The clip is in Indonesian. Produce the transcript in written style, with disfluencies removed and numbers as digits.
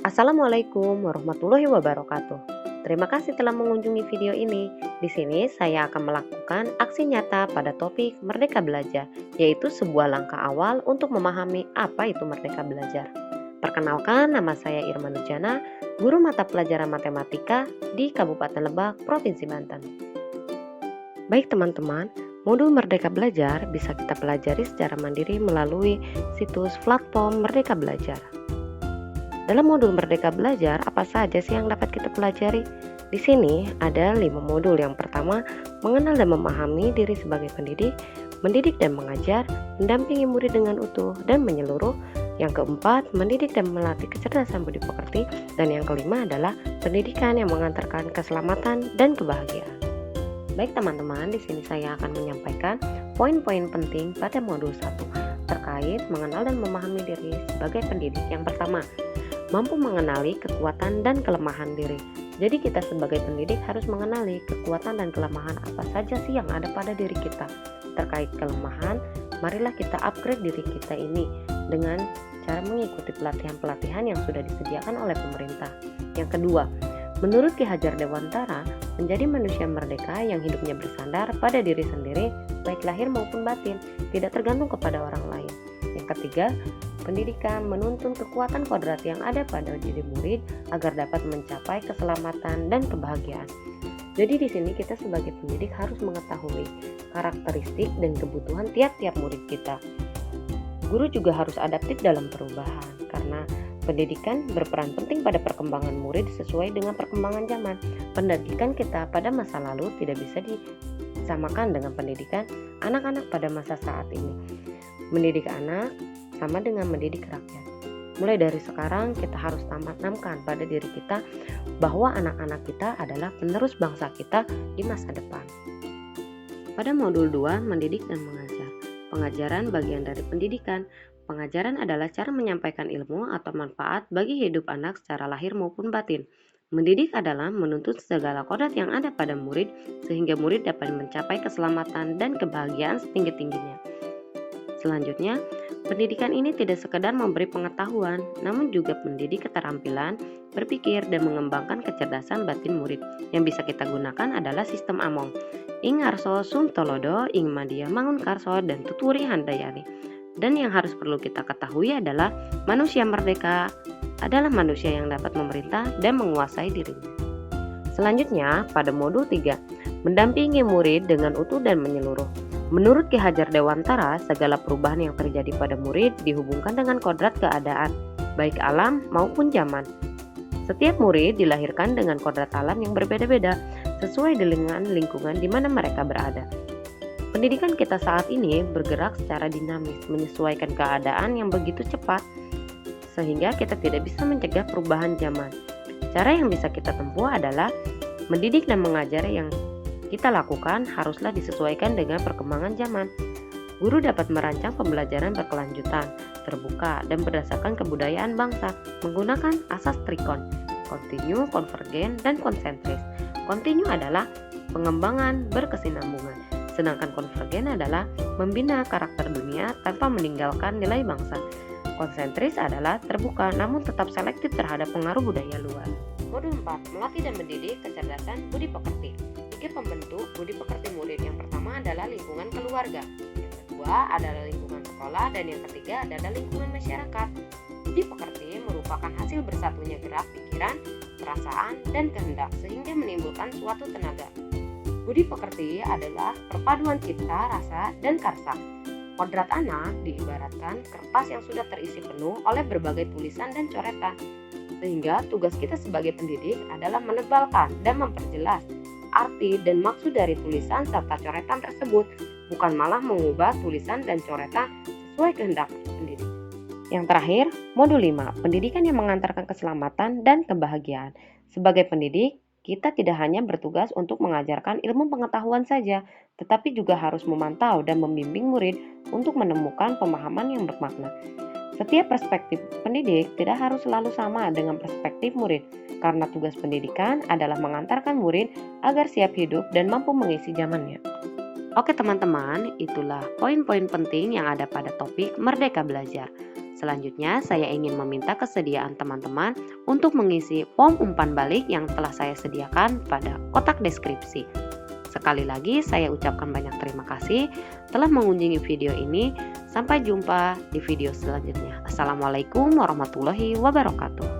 Assalamualaikum warahmatullahi wabarakatuh. Terima kasih telah mengunjungi video ini. Di sini saya akan melakukan aksi nyata pada topik Merdeka Belajar, yaitu sebuah langkah awal untuk memahami apa itu Merdeka Belajar. Perkenalkan, nama saya Irma Nurjana, guru mata pelajaran matematika di Kabupaten Lebak, Provinsi Banten. Baik teman-teman, modul Merdeka Belajar bisa kita pelajari secara mandiri melalui situs platform Merdeka Belajar. Dalam modul Merdeka Belajar, apa saja sih yang dapat kita pelajari? Di sini ada 5 modul. Yang pertama, mengenal dan memahami diri sebagai pendidik, mendidik dan mengajar, mendampingi murid dengan utuh dan menyeluruh. Yang keempat, mendidik dan melatih kecerdasan budi pekerti. Dan yang kelima adalah pendidikan yang mengantarkan keselamatan dan kebahagiaan. Baik teman-teman, di sini saya akan menyampaikan poin-poin penting pada modul 1 terkait mengenal dan memahami diri sebagai pendidik. Yang pertama, mampu mengenali kekuatan dan kelemahan diri. Jadi kita sebagai pendidik harus mengenali kekuatan dan kelemahan apa saja sih yang ada pada diri kita. Terkait kelemahan, marilah kita upgrade diri kita ini dengan cara mengikuti pelatihan-pelatihan yang sudah disediakan oleh pemerintah. Yang kedua, menurut Ki Hajar Dewantara, menjadi manusia merdeka yang hidupnya bersandar pada diri sendiri, baik lahir maupun batin, tidak tergantung kepada orang lain. Yang ketiga, pendidikan menuntun kekuatan kodrat yang ada pada diri murid agar dapat mencapai keselamatan dan kebahagiaan. Jadi di sini kita sebagai pendidik harus mengetahui karakteristik dan kebutuhan tiap-tiap murid kita. Guru juga harus adaptif dalam perubahan karena pendidikan berperan penting pada perkembangan murid sesuai dengan perkembangan zaman. Pendidikan kita pada masa lalu tidak bisa disamakan dengan pendidikan anak-anak pada masa saat ini. Mendidik anak sama dengan mendidik rakyat. Mulai dari sekarang kita harus tanamkan pada diri kita bahwa anak-anak kita adalah penerus bangsa kita di masa depan. Pada modul 2, mendidik dan mengajar. Pengajaran bagian dari pendidikan. Pengajaran adalah cara menyampaikan ilmu atau manfaat bagi hidup anak secara lahir maupun batin. Mendidik adalah menuntut segala kodrat yang ada pada murid sehingga murid dapat mencapai keselamatan dan kebahagiaan setinggi-tingginya. Selanjutnya, pendidikan ini tidak sekedar memberi pengetahuan, namun juga mendidik keterampilan, berpikir, dan mengembangkan kecerdasan batin murid. Yang bisa kita gunakan adalah sistem Among. Ing arso sum tolodo, ing madia mangun karso, dan tuturi handayani. Dan yang harus perlu kita ketahui adalah manusia merdeka adalah manusia yang dapat memerintah dan menguasai dirinya. Selanjutnya, pada modul 3, mendampingi murid dengan utuh dan menyeluruh. Menurut Ki Hajar Dewantara, segala perubahan yang terjadi pada murid dihubungkan dengan kodrat keadaan, baik alam maupun zaman. Setiap murid dilahirkan dengan kodrat alam yang berbeda-beda, sesuai dengan lingkungan di mana mereka berada. Pendidikan kita saat ini bergerak secara dinamis, menyesuaikan keadaan yang begitu cepat, sehingga kita tidak bisa mencegah perubahan zaman. Cara yang bisa kita tempuh adalah mendidik dan mengajar yang kita lakukan haruslah disesuaikan dengan perkembangan zaman. Guru dapat merancang pembelajaran berkelanjutan, terbuka, dan berdasarkan kebudayaan bangsa menggunakan asas trikon, kontinu, konvergen, dan konsentris. Kontinu adalah pengembangan berkesinambungan, sedangkan konvergen adalah membina karakter dunia tanpa meninggalkan nilai bangsa. Konsentris adalah terbuka namun tetap selektif terhadap pengaruh budaya luar. Modul 4, melatih dan mendidik kecerdasan budi pekerti. 3 pembentuk budi pekerti murid. Yang pertama adalah lingkungan keluarga, yang kedua adalah lingkungan sekolah, dan yang ketiga adalah lingkungan masyarakat. Budi pekerti merupakan hasil bersatunya gerak pikiran, perasaan, dan kehendak sehingga menimbulkan suatu tenaga. Budi pekerti adalah perpaduan cipta, rasa, dan karsa. Kodrat anak diibaratkan kertas yang sudah terisi penuh oleh berbagai tulisan dan coretan, sehingga tugas kita sebagai pendidik adalah menebalkan dan memperjelas arti dan maksud dari tulisan serta coretan tersebut, bukan malah mengubah tulisan dan coretan sesuai kehendak pendidik. Yang terakhir, modul 5, pendidikan yang mengantarkan keselamatan dan kebahagiaan. Sebagai pendidik, kita tidak hanya bertugas untuk mengajarkan ilmu pengetahuan saja, tetapi juga harus memantau dan membimbing murid untuk menemukan pemahaman yang bermakna. Setiap perspektif pendidik tidak harus selalu sama dengan perspektif murid, karena tugas pendidikan adalah mengantarkan murid agar siap hidup dan mampu mengisi zamannya. Oke teman-teman, itulah poin-poin penting yang ada pada topik Merdeka Belajar. Selanjutnya, saya ingin meminta kesediaan teman-teman untuk mengisi form umpan balik yang telah saya sediakan pada kotak deskripsi. Sekali lagi, saya ucapkan banyak terima kasih telah mengunjungi video ini. Sampai jumpa di video selanjutnya. Assalamualaikum warahmatullahi wabarakatuh.